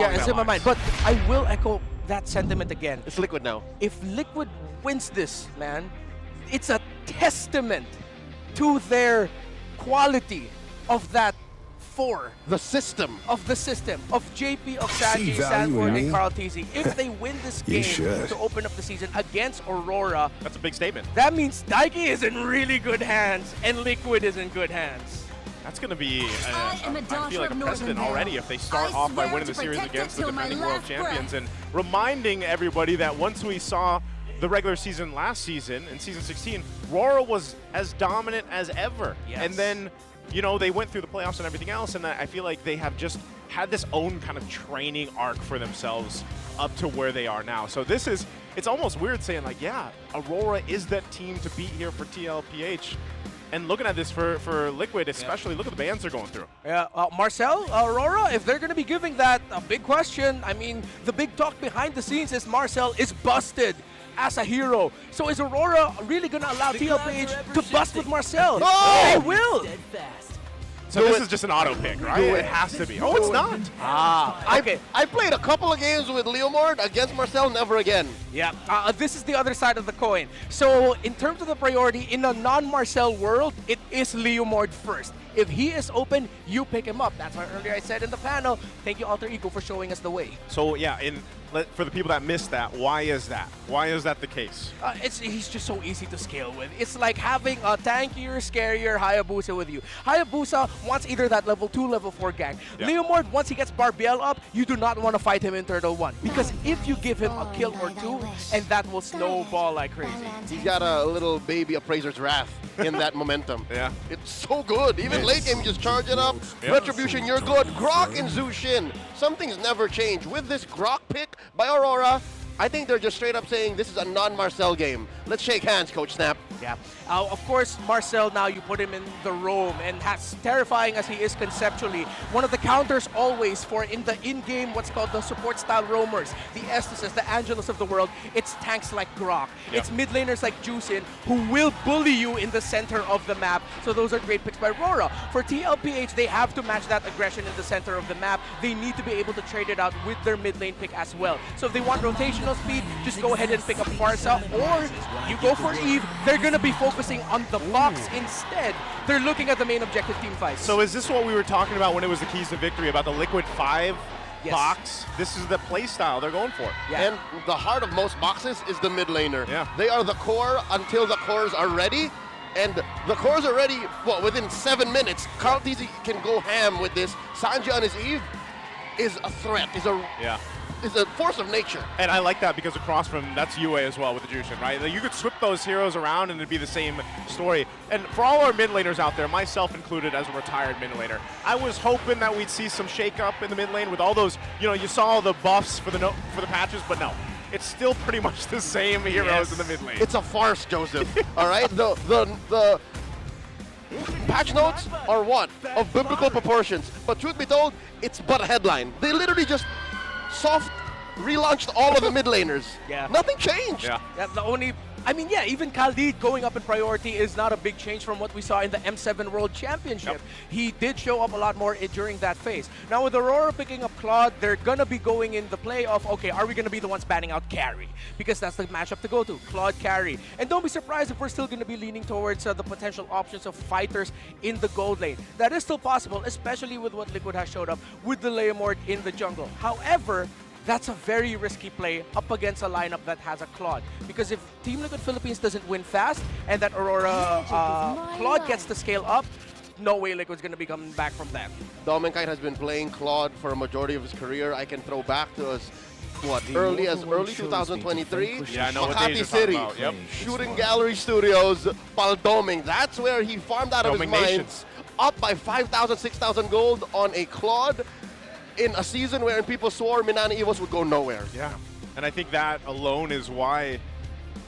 Yeah, it's in my mind. But I will echo that sentiment again. It's Liquid now. If Liquid wins this, man, it's a testament to their quality of that four. The system. Of the system. Of JP, of Sanji, value Sanford, in and me? Carl TZ. If they win this You game should. to open up the season against Aurora, That's a big statement. that means Daiki is in really good hands and Liquid is in good hands. That's going to be, I am a I daughter feel like a of precedent Northern already Vale. if they start I off by swear winning to the series protect it against the till my defending world last champions, breath. and reminding everybody that once we saw the regular season last season, in Season 16, RORA was as dominant as ever. Yes. And then, you know, they went through the playoffs and everything else, and I feel like they have just had this own kind of training arc for themselves up to where they are now. So this is, it's almost weird saying like, yeah, Aurora is that team to beat here for TLPH. And looking at this for Liquid, especially, look at the bans they're going through. Yeah, Marcel, Aurora, if they're going to be giving that a big question, I mean, the big talk behind the scenes is Marcel is busted as a hero. So is Aurora really going to allow TLPH to bust with Marcel? Oh! They will! So this is just an auto pick, right? It has to be. Oh, it's not. Ah, okay. I played a couple of games with Leomord against Marcel, never again. Yeah, this is the other side of the coin. So in terms of the priority, in a non-Marcel world, it is Leomord first. If he is open, you pick him up. That's why earlier I said in the panel, thank you Alter Ego for showing us the way. So yeah, for the people that missed that, why is that? Why is that the case? He's just so easy to scale with. It's like having a tankier, scarier Hayabusa with you. Hayabusa wants either that level 2, level 4 gang. Yeah. Leomord, once he gets Barbiel up, you do not want to fight him in Turtle 1. Because if you give him a kill or two, and that will snowball like crazy. He's got a little baby Appraiser's Wrath in that momentum. Yeah. It's so good. Even late game, you just charge it up. Yeah. Retribution, you're good. Grok and Zushin. Something's never changed. With this Grok pick by Aurora, I think they're just straight up saying this is a non-Marcel game. Let's shake hands, Coach Snap. Yeah. Of course, Marcel, now you put him in the roam, and as terrifying as he is conceptually, one of the counters always for in the in-game, what's called the support-style roamers, the Estises, the Angelus of the world, it's tanks like Grok. Yeah. It's mid laners like Juicin who will bully you in the center of the map, so those are great picks by Aurora. For TLPH, they have to match that aggression in the center of the map. They need to be able to trade it out with their mid lane pick as well. So if they want rotational speed, just go ahead and pick up Farsa, or you go for Eve. They're going to be focusing on the box instead. They're looking at the main objective team fights. So is this what we were talking about when it was the keys to victory about the Liquid 5 Yes. box? This is the play style they're going for. Yeah. And the heart of most boxes is the mid laner. Yeah. They are the core until the cores are ready. And the cores are ready, within 7 minutes. Carl TZ can go ham with this. Sanji on his Eve is a threat, is a force of nature. And I like that because across from, that's UA as well with the Jushin, right? Like, you could swip those heroes around and it'd be the same story. And for all our mid laners out there, myself included as a retired mid laner, I was hoping that we'd see some shake up in the mid lane with all those, you know, you saw the buffs for the patches, but no. It's still pretty much the same heroes in the mid lane. It's a farce, Joseph. All right, the patch notes are what? Of biblical proportions. But truth be told, it's but a headline. They literally just soft relaunched all of the mid laners. Yeah. Nothing changed. Yeah. Yeah, the only, I mean, yeah, even Khalid going up in priority is not a big change from what we saw in the M7 World Championship. Yep. He did show up a lot more during that phase. Now with Aurora picking up Claude, they're gonna be going in the play of, okay, are we gonna be the ones banning out carry? Because that's the matchup to go to, Claude carry. And don't be surprised if we're still gonna be leaning towards the potential options of fighters in the gold lane. That is still possible, especially with what Liquid has showed up with the Leomord in the jungle. However, that's a very risky play up against a lineup that has a Claude. Because if Team Liquid Philippines doesn't win fast and that Aurora Claude gets to scale up, no way Liquid's going to be coming back from that. Domenkite has been playing Claude for a majority of his career. I can throw back to us, early 2023? Yeah, I know what Makati days you're City, talking about. Yep. Shooting Gallery Studios, Paldoming. That's where he farmed out of his Doming mind, Nations. up by 5,000, 6,000 gold on a Claude in a season where people swore Minana Evos would go nowhere. Yeah, and I think that alone is why,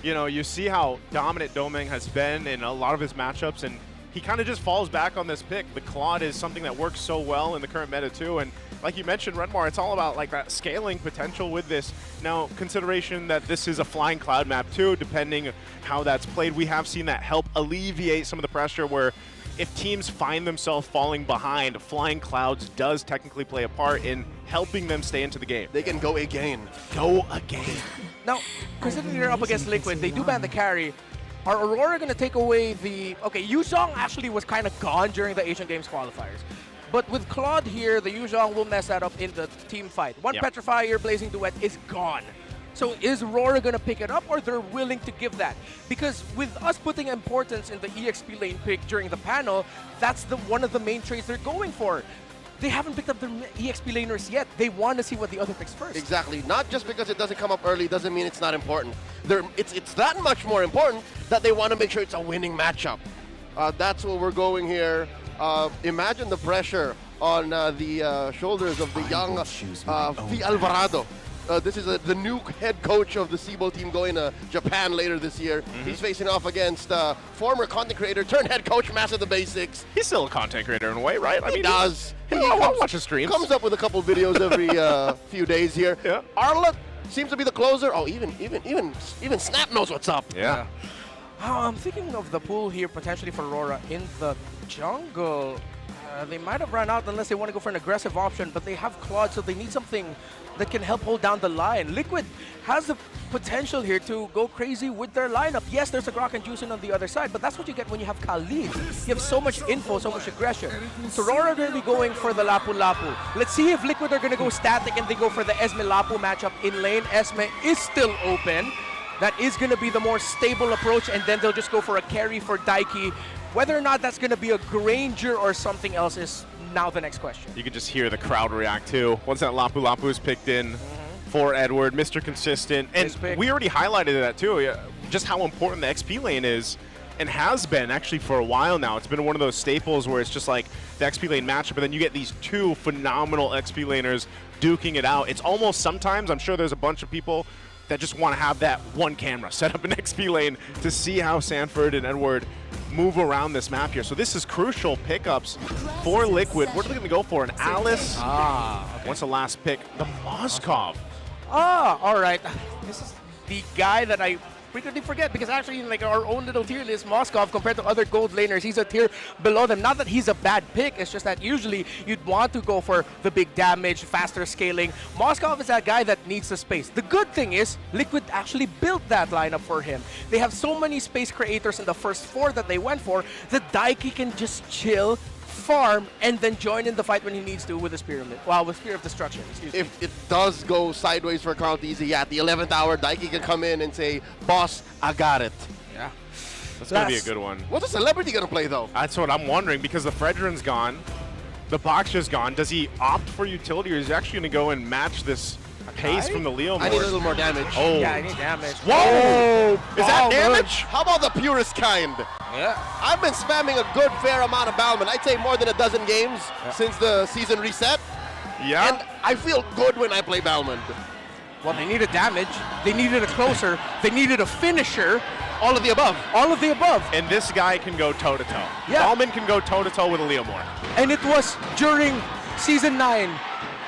you know, you see how dominant Domeng has been in a lot of his matchups, and he kind of just falls back on this pick. The Claude is something that works so well in the current meta too, and like you mentioned, Redmar, it's all about like that scaling potential with this. Now, consideration that this is a flying cloud map too, depending how that's played, we have seen that help alleviate some of the pressure where if teams find themselves falling behind, Flying Clouds does technically play a part in helping them stay into the game. They can go again. Go again. Now, considering they're up against Liquid, they do ban the carry. Are Aurora going to take away the... Okay, Yuzhong actually was kind of gone during the Asian Games qualifiers. But with Claude here, the Yuzhong will mess that up in the team fight. One Yep. Petrifier Blazing Duet is gone. So is Aurora going to pick it up, or they're willing to give that? Because with us putting importance in the EXP lane pick during the panel, that's one of the main traits they're going for. They haven't picked up their EXP laners yet. They want to see what the other picks first. Exactly. Not just because it doesn't come up early doesn't mean it's not important. It's that much more important that they want to make sure it's a winning matchup. That's what we're going here. Imagine the pressure on the shoulders of the young Fi Alvarado. This is the new head coach of the SIBO team going to Japan later this year. He's facing off against former content creator turned head coach, Master the Basics. He's still a content creator in a way, right? He does. I'll watch his streams. Comes up with a couple videos every few days here. Yeah. Arla seems to be the closer. Oh, even Snap knows what's up. Yeah. I'm thinking of the pool here potentially for Aurora in the jungle. They might have run out unless they want to go for an aggressive option, but they have Claude, so they need something that can help hold down the line. Liquid has the potential here to go crazy with their lineup. Yes, there's a Grok and Juicin on the other side, but that's what you get when you have Khalid. You have so much info, so much aggression. So Aurora are going to be going for the Lapu Lapu. Let's see if Liquid are going to go static and they go for the Esme Lapu matchup in lane. Esme is still open. That is going to be the more stable approach, and then they'll just go for a carry for Daiki. Whether or not that's going to be a Granger or something else is now the next question. You can just hear the crowd react too. Once that Lapu Lapu is picked in for Edward, Mr. Consistent. And we already highlighted that too, just how important the XP lane is and has been actually for a while now. It's been one of those staples where it's just like the XP lane matchup, but then you get these two phenomenal XP laners duking it out. It's almost sometimes, I'm sure there's a bunch of people that just want to have that one camera set up in XP lane to see how Sanford and Edward move around this map here. So this is crucial pickups for Liquid. What are they going to go for? An Alice? Okay. What's the last pick? The Moskov. All right. This is the guy that I frequently forget because actually in like our own little tier list, Moskov compared to other gold laners, he's a tier below them. Not that he's a bad pick, it's just that usually you'd want to go for the big damage, faster scaling. Moskov is that guy that needs the space. The good thing is Liquid actually built that lineup for him. They have so many space creators in the first four that they went for that Daiki can just chill, farm, and then join in the fight when he needs to with the Spear of Destruction. If it does go sideways for Count Easy, at the 11th hour, Daiki can come in and say, "Boss, I got it." Yeah. That's going to be a good one. What's a celebrity going to play, though? That's what I'm wondering, because the Fredrin's gone, the Boxer's gone. Does he opt for utility, or is he actually going to go and match this pace from the Leo I need a little more damage. Oh. Yeah, I need damage. Whoa! Is that damage? How about the purest kind? Yeah. I've been spamming a good fair amount of Balman. I'd say more than a dozen games since the season reset. Yeah. And I feel good when I play Balman. Well, they needed damage. They needed a closer. They needed a finisher. All of the above. All of the above. And this guy can go toe-to-toe. Yeah. Ballman can go toe-to-toe with a Leomore. And it was during Season 9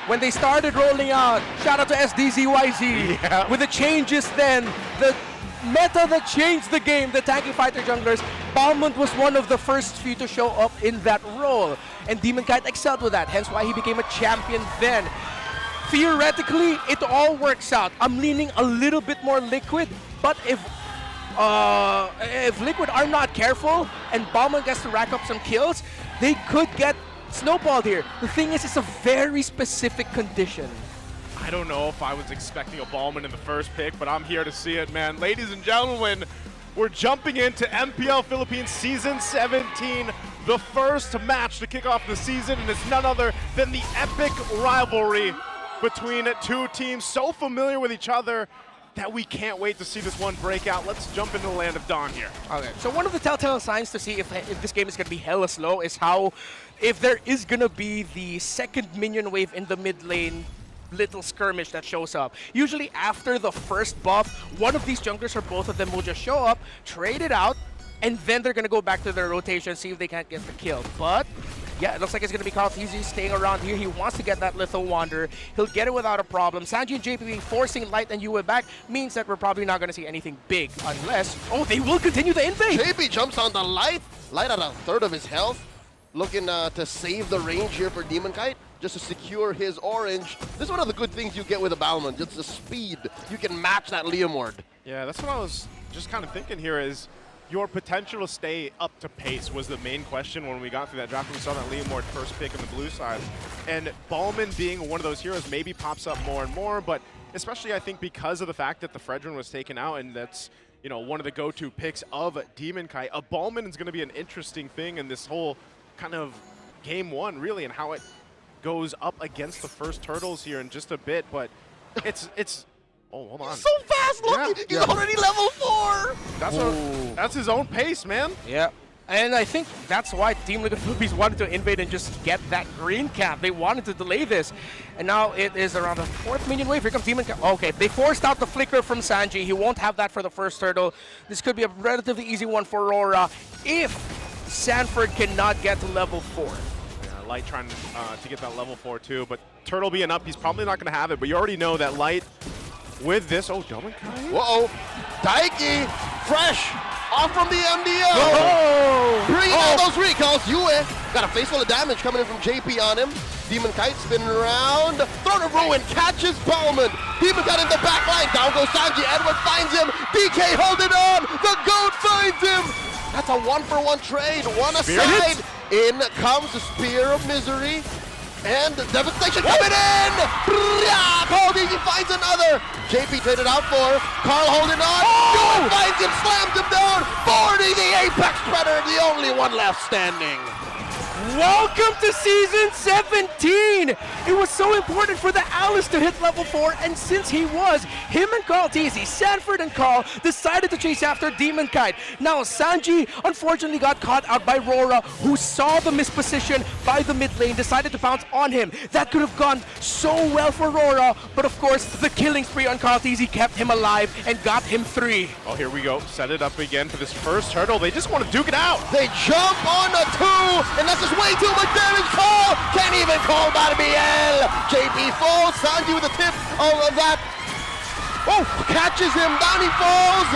when they started rolling out. Shout out to SDZYZ. Yeah. With the changes then, the meta that changed the game, the tanky fighter junglers, Balmond was one of the first few to show up in that role. And Demon Kite excelled with that, hence why he became a champion then. Theoretically, it all works out. I'm leaning a little bit more Liquid, but if Liquid are not careful and Balmond gets to rack up some kills, they could get snowballed here. The thing is, it's a very specific condition. I don't know if I was expecting a Ballman in the first pick, but I'm here to see it, man. Ladies and gentlemen, we're jumping into MPL Philippines Season 17, the first match to kick off the season, and it's none other than the epic rivalry between two teams so familiar with each other that we can't wait to see this one break out. Let's jump into the land of Dawn here. Okay. So one of the telltale signs to see if this game is going to be hella slow is how, if there is going to be the second minion wave in the mid lane, little skirmish that shows up. Usually after the first buff, one of these junglers or both of them will just show up, trade it out, and then they're going to go back to their rotation, see if they can't get the kill. But Yeah, it looks like it's going to be Carl TZ staying around here. He wants to get that Litho Wander. He'll get it without a problem. Sanji and JP forcing Light and Yue back means that we're probably not going to see anything big unless... Oh, they will continue the invade! JP jumps on the Light. Light at a third of his health. Looking to save the range here for Demon Kite, just to secure his orange. This is one of the good things you get with a Balmond, just the speed. You can match that Leomord. Yeah, that's what I was just kind of thinking here is your potential to stay up to pace was the main question when we got through that draft. We saw that Leomord first pick on the blue side. And Balmond being one of those heroes maybe pops up more and more, but especially I think because of the fact that the Fredrin was taken out and that's, you know, one of the go-to picks of Demon Kite, a Balmond is going to be an interesting thing in this whole kind of game one, really, and how it goes up against the first Turtles here in just a bit, but it's oh, hold on. So fast, look! He's already level 4! That's his own pace, man. Yeah. And I think that's why Team Liquid Philippines wanted to invade and just get that green cap. They wanted to delay this. And now it is around the 4th minion wave. Here comes Demon Cap. Okay, they forced out the flicker from Sanji. He won't have that for the first turtle. This could be a relatively easy one for Aurora if Sanford cannot get to level 4. Yeah, Light trying to get that level 4 too, but Turtle being up, he's probably not going to have it, but you already know that Light with this, oh, Dominkai? Whoa, Daiki, fresh, off from the MDO. Oh! Bringing out those recalls. Yue got a face full of damage coming in from JP on him. Demon Kite spinning around. Throne of Ruin catches Bowman. Demon Kite in the back line. Down goes Sanji. Edward finds him. DK holding on. The GOAT finds him. That's a 1-for-1 trade. One aside. In comes the Spear of Misery. And Devastation coming in! Cold Easy finds another! JP traded out for Carl holding on. Yue finds him, slams him down. 40, the Apex Predator, the only one left standing. Welcome to Season 17! It was so important for the Alice to hit level 4, and since he was, him and Carl Teasy, Sanford and Carl, decided to chase after Demon Kite. Now, Sanji unfortunately got caught out by RORA, who saw the misposition by the mid lane, decided to pounce on him. That could have gone so well for RORA, but of course, the killing spree on Carl Teasy kept him alive and got him 3. Oh, here we go. Set it up again for this first turtle. They just want to duke it out. They jump on a 2, and that's just way too much damage. Call! Can't even call that MPL. JP falls. Sanji with the tip of that. Oh, catches him. Down he falls.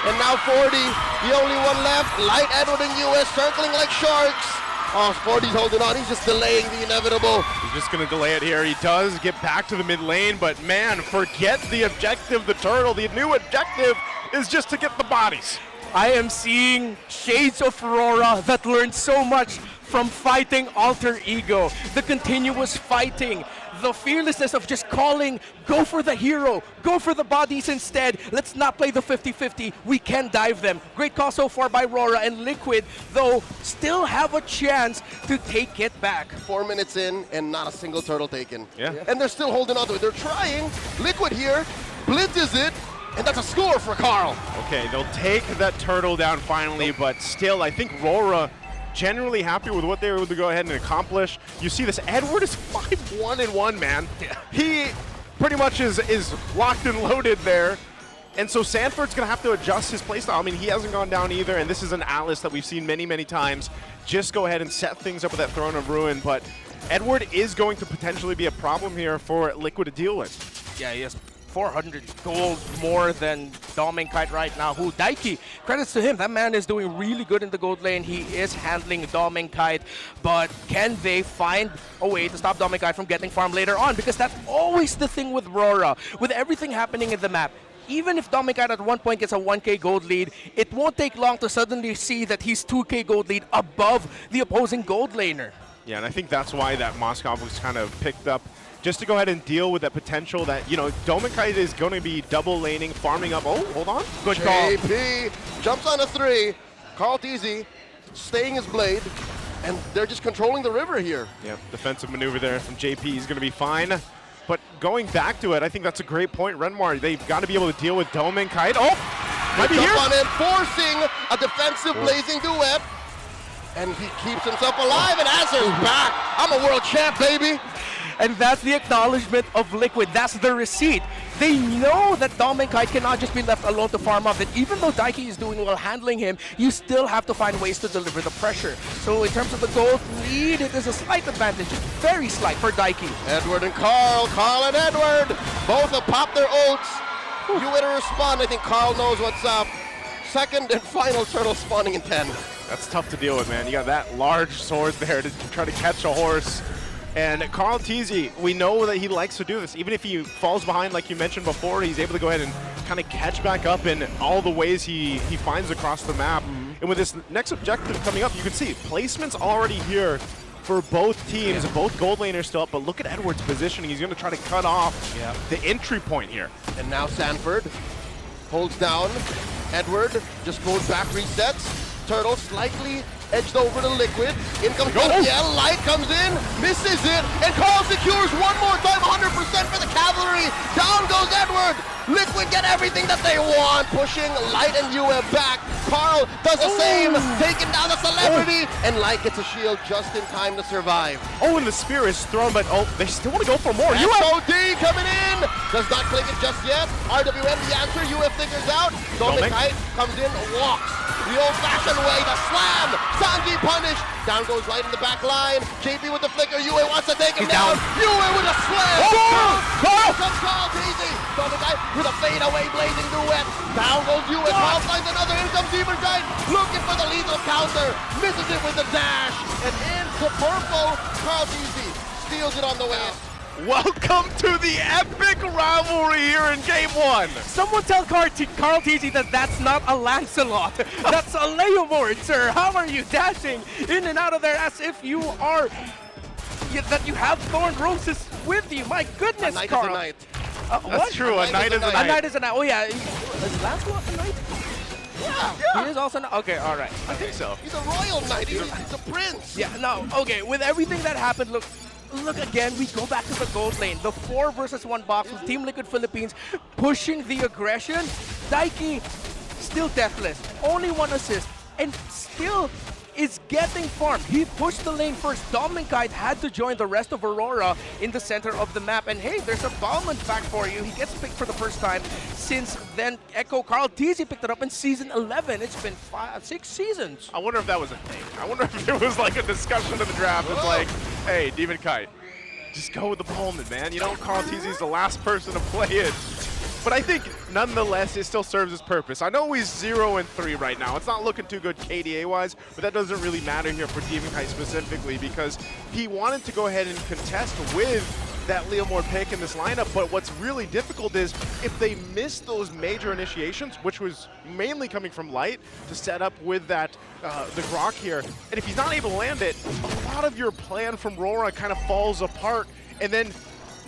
And now 40, the only one left. Light, Edward, and US circling like sharks. Oh, 40's holding on. He's just delaying the inevitable. He's just going to delay it here. He does get back to the mid lane, but man, forget the objective, the turtle. The new objective is just to get the bodies. I am seeing shades of Aurora that learned so much from fighting Alter Ego. The continuous fighting, the fearlessness of just calling, go for the hero, go for the bodies instead. Let's not play the 50-50. We can dive them. Great call so far by Aurora, and Liquid, though, still have a chance to take it back. 4 minutes in and not a single turtle taken. Yeah. And they're still holding on to it. They're trying. Liquid here blitzes it. And that's a score for Carl. Okay, they'll take that turtle down finally, but still, I think RORA generally happy with what they were able to go ahead and accomplish. You see this, Edward is 5-1-1, man. He pretty much is locked and loaded there. And so Sanford's going to have to adjust his playstyle. I mean, he hasn't gone down either, and this is an Alice that we've seen many, many times. Just go ahead and set things up with that Throne of Ruin, but Edward is going to potentially be a problem here for Liquid to deal with. Yeah, he has 400 gold more than Dominkite right now, who Daiki, credits to him, that man is doing really good in the gold lane. He is handling Dominkite, but can they find a way to stop Dominkite from getting farm later on? Because that's always the thing with RORA, with everything happening in the map. Even if Dominkite at one point gets a 1k gold lead, it won't take long to suddenly see that he's 2k gold lead above the opposing gold laner. Yeah, and I think that's why that Moskov was kind of picked up, just to go ahead and deal with that potential that, you know, Dominkite is going to be double laning, farming up. Oh, hold on. Good call. JP jumps on a 3. Carl Teasy staying his blade, and they're just controlling the river here. Yeah, defensive maneuver there from JP. He's going to be fine. But going back to it, I think that's a great point, Renmar. They've got to be able to deal with Dominkite. Oh, might be here. Jump on in, forcing a defensive blazing duet. And he keeps himself alive, and Azur's back. I'm a world champ, baby. And that's the acknowledgement of Liquid. That's the receipt. They know that Dom and Kite cannot just be left alone to farm up. That even though Daiki is doing well handling him, you still have to find ways to deliver the pressure. So in terms of the gold lead, it is a slight advantage, very slight for Daiki. Edward and Carl and Edward, both have popped their ults. You way to respond. I think Carl knows what's up. Second and final turtle spawning in 10. That's tough to deal with, man. You got that large sword there to try to catch a horse. And Carl Teasy, we know that he likes to do this. Even if he falls behind, like you mentioned before, he's able to go ahead and kind of catch back up in all the ways he finds across the map. And with this next objective coming up, you can see placement's already here for both teams. Both gold laners still up, but look at Edward's positioning. He's going to try to cut off the entry point here. And now Sanford holds down. Edward just goes back, resets. Turtle slightly edged over to Liquid. In comes MPL, Light comes in, misses it, and Carl secures one more time, 100% for the cavalry. Down goes Edward. Liquid get everything that they want, pushing Light and Yue back. Carl does the same, taking down the celebrity, and Light gets a shield just in time to survive. Oh, and the spear is thrown, but they still want to go for more. SOD coming in, does not click it just yet. RWM the answer, UF figures out. Dominic Kite comes in, walks the old-fashioned way, the slam. Sanji punished. Down goes Light in the back line. JP with the flicker. Yue wants to take him down. Yue with a slam. Carl comes Carl Teasy. Dominic Kite with a fadeaway blazing duet. Down goes Yue. Carl finds another. In comes Demon Kite looking for the lethal counter. Misses it with the dash. And into purple. Carl Teasy steals it on the way out. Welcome to the epic rivalry here in Game 1. Someone tell Carl Teasy that that's not a Lancelot. That's a Leomord, sir. How are you dashing in and out of there as if you are, that you have thorn roses with you? My goodness, a knight Carl. Is a knight. That's true, a knight is a knight. A knight is a knight. Oh yeah, is Lancelot a knight? Yeah. He is also not. Okay, all right. I think so. He's a royal knight. He's a prince. Yeah, no, okay. With everything that happened, look again, we go back to the gold lane. The 4 versus 1 box with Team Liquid Philippines pushing the aggression. Daiki still deathless, only 1 assist, and still is getting farmed. He pushed the lane first. Dom and Kite had to join the rest of AURORA in the center of the map. And hey, there's a Bauman back for you. He gets picked for the first time since then. Echo Carl Teasy picked it up in season 11. It's been 6 seasons. I wonder if that was a thing. I wonder if there was like a discussion in the draft. It's like, hey, Demon Kite, just go with the Bowman, man. You know, Carl Teasy's the last person to play it. But I think, nonetheless, it still serves its purpose. I know he's 0-3 right now. It's not looking too good KDA-wise, but that doesn't really matter here for Demon Kite specifically because he wanted to go ahead and contest with that Leomord pick in this lineup, but what's really difficult is if they miss those major initiations, which was mainly coming from Light to set up with that the Grok here, and if he's not able to land it, a lot of your plan from RORA kind of falls apart, and then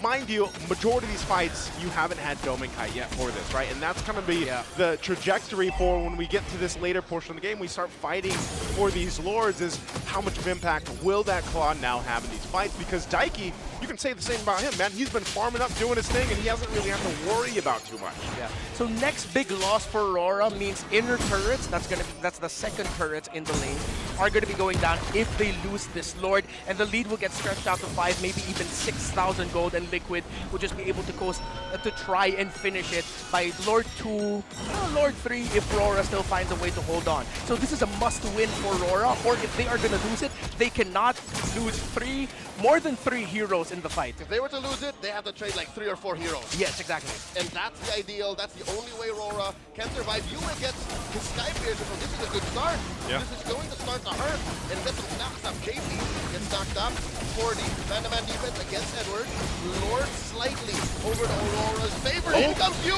mind you, majority of these fights, you haven't had Dome and Kite yet for this, right? And that's kind of the trajectory for when we get to this later portion of the game, we start fighting for these Lords is how much of impact will that Claw now have in these fights? Because Daiki, you can say the same about him, man. He's been farming up, doing his thing, and he hasn't really had to worry about too much. Yeah. So next big loss for AURORA means inner turrets, that's the second turrets in the lane, are going to be going down if they lose this Lord, and the lead will get stretched out to 5, maybe even 6,000 gold, and Liquid will just be able to coast to try and finish it by Lord 2, Lord 3 if AURORA still finds a way to hold on. So this is a must-win for AURORA, or if they are going to lose it, they cannot lose more than 3 heroes in the fight. If they were to lose it, they have to trade like 3 or 4 heroes. Yes, exactly. And that's the ideal, that's the only way RORA can survive. Yue gets his Sky Piercer, so this is a good start. Yeah. This is going to start to hurt and get some knocks up. JP gets knocked up. 40, man-to-man defense against Edward. Lord slightly over to AURORA's favor. In comes Yue!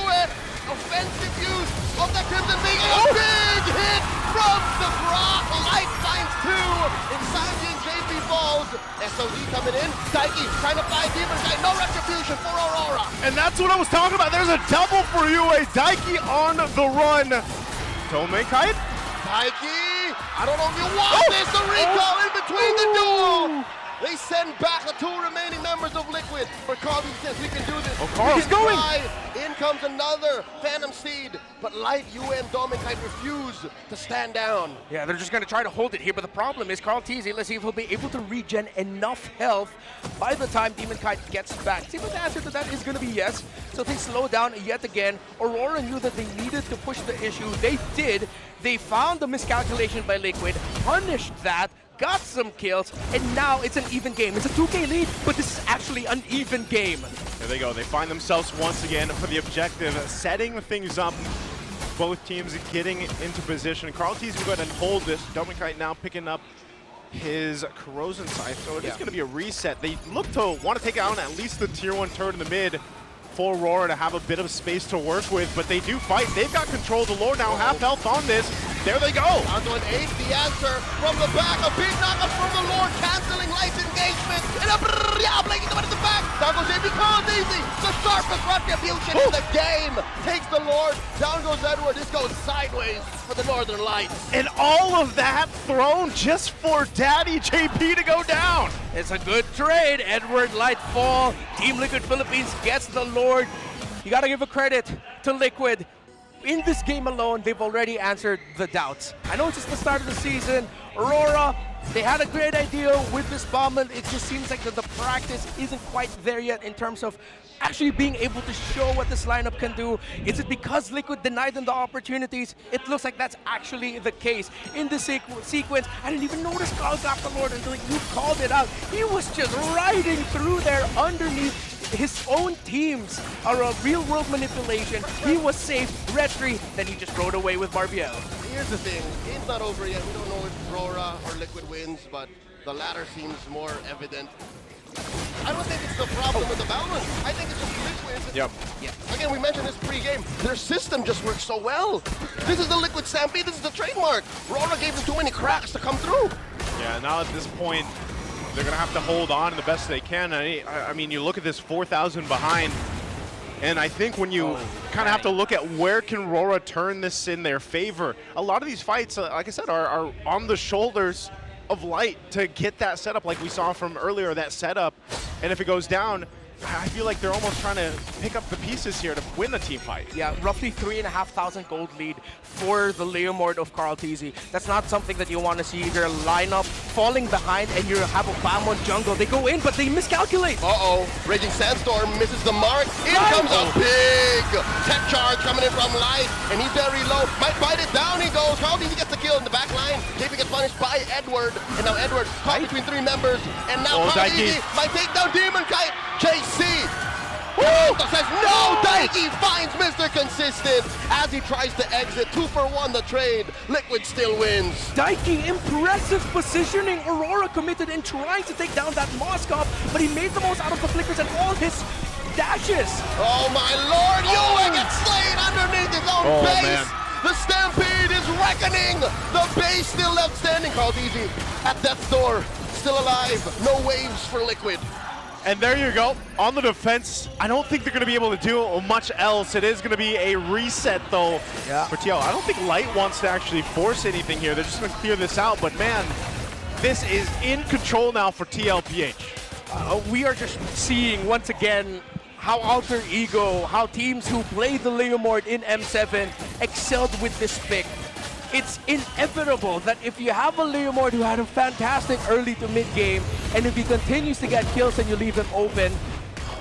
Offensive use of the Crimson Being. A big hit from the Grok. Light finds 2 in Sanji and JP falls. SOD coming in. Daiki trying to fly deeper. No retribution for AURORA. And that's what I was talking about. There's a double for you. Daiki on the run. Dome and Kite. Daiki, I don't know if you want this. The recall in between the duel. They send back the 2 remaining members of Liquid. For Carl, he says we can do this. Carl. He's going. In comes another Phantom Seed, but Light, UM, Dominkite refuse to stand down. Yeah, they're just going to try to hold it here, but the problem is Carlteasy, let's see if he'll be able to regen enough health by the time Demonkite gets back. See, but the answer to that is going to be yes. So they slow down yet again. Aurora knew that they needed to push the issue. They did. They found the miscalculation by Liquid, punished that, got some kills, and now it's an even game. It's a 2K lead, but this is actually an even game. There they go. They find themselves once again for the objective, setting things up. Both teams getting into position. Carlteasy will go ahead and hold this. Dominkite now picking up his Corrosion Scythe, so it is going to be a reset. They look to want to take out at least the tier 1 turret in the mid for RORA to have a bit of space to work with, but they do fight. They've got control of the Lord now, half health on this. There they go. Down to an 8, the answer from the back. A big knockup from the Lord, canceling Light's engagement. And a blinking them at the back. Down goes JP, Carlteasy, the sharpest retribution in the game. Takes the Lord, down goes Edward. This goes sideways for the Northern Lights. And all of that thrown just for Daddy JP to go down. It's a good trade. Edward Light fall. Team Liquid Philippines gets the Lord. You got to give a credit to Liquid. In this game alone, they've already answered the doubts. I know it's just the start of the season. Aurora, they had a great idea with this bomb, and it just seems like the practice isn't quite there yet in terms of actually being able to show what this lineup can do. Is it because Liquid denied them the opportunities? It looks like that's actually the case. In this sequence, I didn't even notice Carl got the Lord until you called it out. He was just riding through there underneath his own teams are a real-world manipulation. He was safe, retry, then he just rode away with Barbiel. Here's the thing, game's not over yet. We don't know if RORA or Liquid wins, but the latter seems more evident. I don't think it's the problem with the balance. I think it's just Liquid. Yep. Yeah. Again, we mentioned this pre-game. Their system just works so well. This is the Liquid Stampede. This is the trademark. RORA gave them too many cracks to come through. Yeah, now at this point, they're going to have to hold on the best they can. I mean, you look at this 4,000 behind, and I think when you kind of have to look at where can RORA turn this in their favor, a lot of these fights, like I said, are on the shoulders of Light to get that setup like we saw from earlier, that setup. And if it goes down, I feel like they're almost trying to pick up the pieces here to win the team fight. Yeah, roughly 3,500 gold lead for the Leomord of Carlteasy. That's not something that you want to see. Their lineup falling behind and you have a Bamon jungle. They go in, but they miscalculate. Uh-oh, Raging Sandstorm misses the mark. In comes a big tech charge coming in from Light, and he's very low. Might bite it down, he goes. Carlteasy gets the kill in the back line. JP gets punished by Edward, and now Edward caught between 3 members, and now Carlteasy might take down Demonkite. JC says no. Daiki finds Mr. Consistent as he tries to exit. 2 for 1 the trade. Liquid still wins. Daiki, impressive positioning. Aurora committed in trying to take down that Moskov, but he made the most out of the flickers and all his dashes. Oh my lord, Yue gets slain underneath his own base. Man. The Stampede is reckoning. The base still left standing. Carlteasy at death's door, still alive. No waves for Liquid. And there you go. On the defense, I don't think they're going to be able to do much else. It is going to be a reset, though, for TL. I don't think Light wants to actually force anything here. They're just going to clear this out. But, man, this is in control now for TLPH. We are just seeing, once again, how Alter Ego, how teams who play the Leomord in M7 excelled with this pick. It's inevitable that if you have a Leomord who had a fantastic early to mid game, and if he continues to get kills and you leave him open,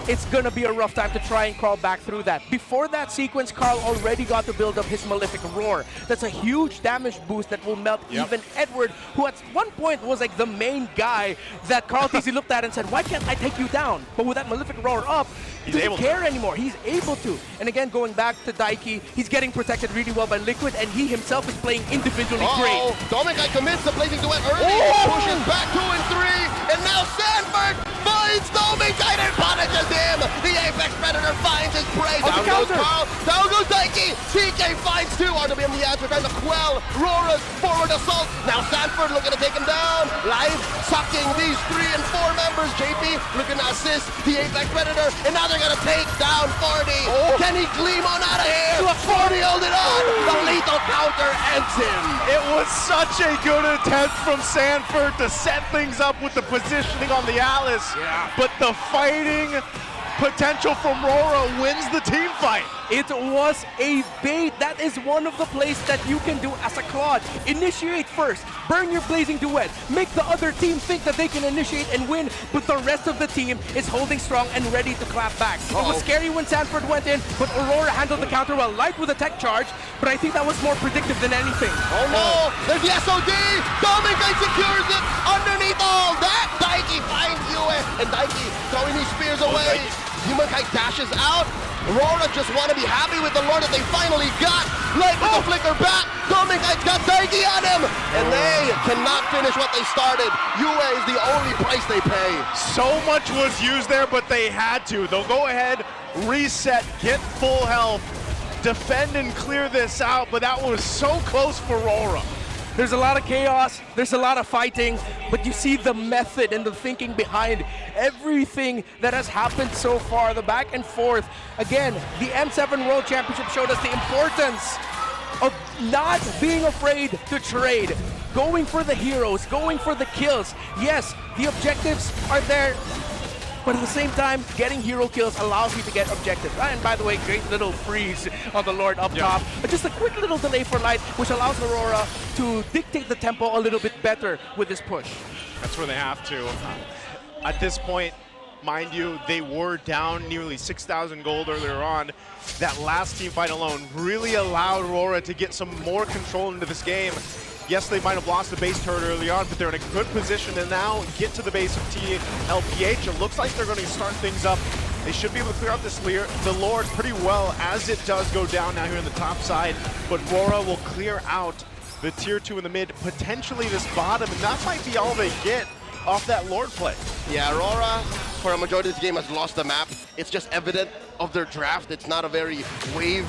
it's gonna be a rough time to try and crawl back through that. Before that sequence, Carl already got to build up his Malefic Roar. That's a huge damage boost that will melt even Edward, who at one point was like the main guy that Carlteasy looked at and said, why can't I take you down? But with that Malefic Roar up, he doesn't care anymore. He's able to. And again, going back to Daiki, he's getting protected really well by Liquid, and he himself is playing individually great. Dominkite commits the blazing duet early, pushes back 2 and 3, and now Sanford finds Dominkite and punishes him. The Apex Predator finds his prey. Down goes Carl, down goes Daiki. TK finds 2. RWM the answer trying to quell RORA's forward assault. Now Sanford looking to take him down. Live sucking these 3 and 4 members. JP looking to assist the Apex Predator, and now they're gonna take down 40. Can he gleam on out of here? 40 hold it on. The lethal counter ends him. It was such a good attempt from Sanford to set things up with the positioning on the Alice. But the fighting potential from RORA wins the team fight. It was a bait. That is one of the plays that you can do as a Claude. Initiate first, burn your blazing duet, make the other team think that they can initiate and win, but the rest of the team is holding strong and ready to clap back. It was scary when Sanford went in, but Aurora handled the counter well, light with a tech charge, but I think that was more predictive than anything. Oh no! There's the SOD! Dominguez secures it! Underneath all that! Daiki finds Yue! And Daiki throwing these spears away! Humankind dashes out! Aurora just want to be happy with the Lord that they finally got! Light with the flicker back! Dominguez's got Daiki on him! And they cannot finish what they started! Yue is the only price they pay! So much was used there, but they had to. They'll go ahead, reset, get full health, defend and clear this out, but that was so close for RORA. There's a lot of chaos, there's a lot of fighting, but you see the method and the thinking behind everything that has happened so far, the back and forth. Again, the M7 World Championship showed us the importance of not being afraid to trade, going for the heroes, going for the kills. Yes, the objectives are there, but at the same time, getting hero kills allows you to get objectives. And by the way, great little freeze on the Lord up top. But just a quick little delay for Light, which allows Aurora to dictate the tempo a little bit better with this push. That's where they have to. At this point, mind you, they were down nearly 6,000 gold earlier on. That last team fight alone really allowed Aurora to get some more control into this game. Yes, they might have lost the base turret early on, but they're in a good position to now get to the base of TLPH. It looks like they're going to start things up. They should be able to clear out the Lord pretty well as it does go down now here on the top side. But RORA will clear out the tier 2 in the mid, potentially this bottom, and that might be all they get off that Lord play. Yeah, Aurora, for a majority of this game, has lost the map. It's just evident of their draft. It's not a very wave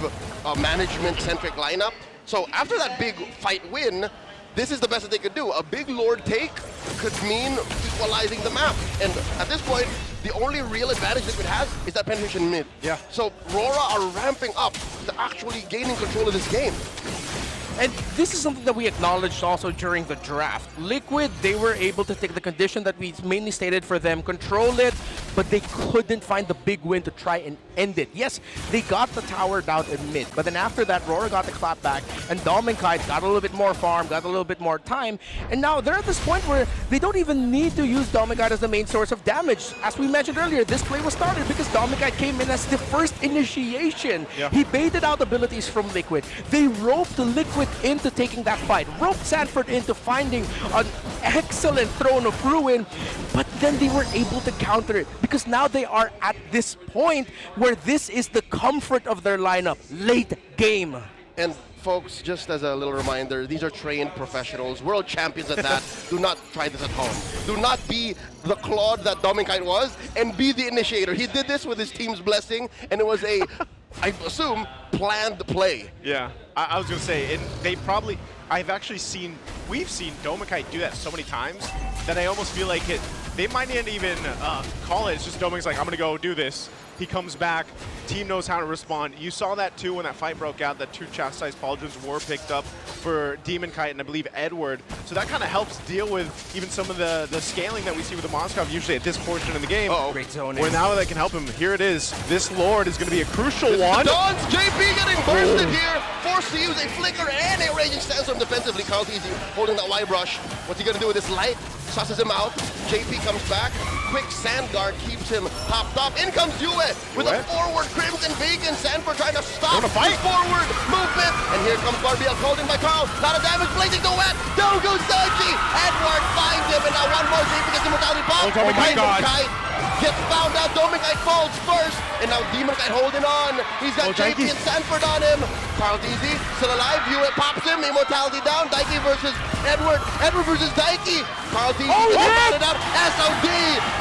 management-centric lineup. So after that big fight win, this is the best that they could do. A big Lord take could mean equalizing the map. And at this point, the only real advantage Liquid has is that penetration mid. Yeah. So RORA are ramping up to actually gaining control of this game. And this is something that we acknowledged also during the draft. Liquid, they were able to take the condition that we mainly stated for them, control it, but they couldn't find the big win to try and end it. Yes, they got the tower down in mid, but then after that, RORA got the clap back, and Dominguez got a little bit more farm, got a little bit more time, and now they're at this point where they don't even need to use Dominguez as the main source of damage. As we mentioned earlier, this play was started because Dominguez came in as the first initiation. Yeah. He baited out abilities from Liquid. They roped Liquid into taking that fight, roped Sanford into finding an excellent Throne of Ruin, but then they were able to counter it because now they are at this point where this is the comfort of their lineup, late game. And folks, just as a little reminder, these are trained professionals, world champions at that. Do not try this at home. Do not be the Claude that Dominguez was and be the initiator. He did this with his team's blessing, and it was a, I assume, planned play. Yeah, I was going to say, and they probably, we've seen Dominguez do that so many times that I almost feel like they might not even call it. It's just Dominguez like, I'm going to go do this. He comes back, team knows how to respond. You saw that too when that fight broke out, that 2 chastised pauldrons were picked up for Demon Kite and I believe Edward. So that kind of helps deal with even some of the scaling that we see with the Moskov usually at this portion of the game. Great zoning. Where now they can help him. Here it is. This Lord is going to be a crucial one. Dons, JP getting bursted here, forced to use a flicker and a raging sandstorm defensively. Carl Easy holding that Y brush. What's he going to do with this light? Susses him out. JP comes back. Quick sand guard keeps him popped up. In comes Yue with a forward Crimson Beacon. Sanford trying to stop his forward movement. And here comes Barbiel called in by Carl. Lot of damage. Blazing duet. Down goes Daiki. Edward finds him. And now one more JP gets immortality bomb. Oh my God. Gets found out. Dominguez falls first. And now Demon Kite holding on. He's got JP and Sanford on him. Carl Easy still alive. Yue pops him. Immortality down. Daiki versus Edward. Edward versus Daiki. Carl Easy gets it out. SOD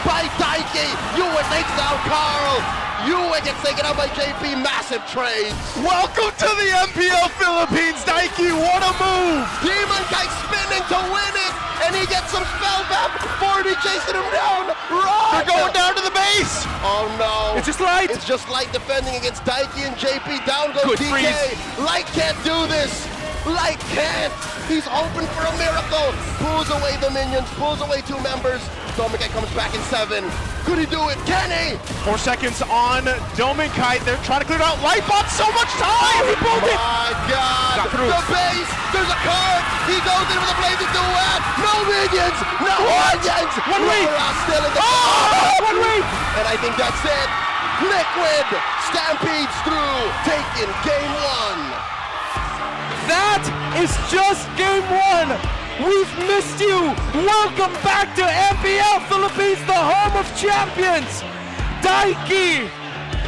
by Daiki. Yue takes down Carl. Yue gets taken out by JP. Massive trades. Welcome to the MPL Philippines, Daiki. What a move. Demon Kite spinning to win it. And he gets some spell back. 40 chasing him down. Run! They're going down to the base. Oh no. It's just Light. It's just Light defending against Daiki and JP. Down goes Good DK. freeze. Light can't do this. Light can't. He's hoping for a miracle. Pulls away the minions, pulls away 2 members. Dominic comes back in 7. Could he do it? Can he? 4 seconds on Dominkite. They're trying to clear it out. Lightbot, so much time! He pulled it! My God! Got through. The base! There's a card! He goes in with a blazing duet! No minions! No minions! One week! RORA still in the One week! And I think that's it. Liquid stampedes through, taking game 1. That is just game 1. We've missed you. Welcome back to MPL Philippines, the home of champions. Daiki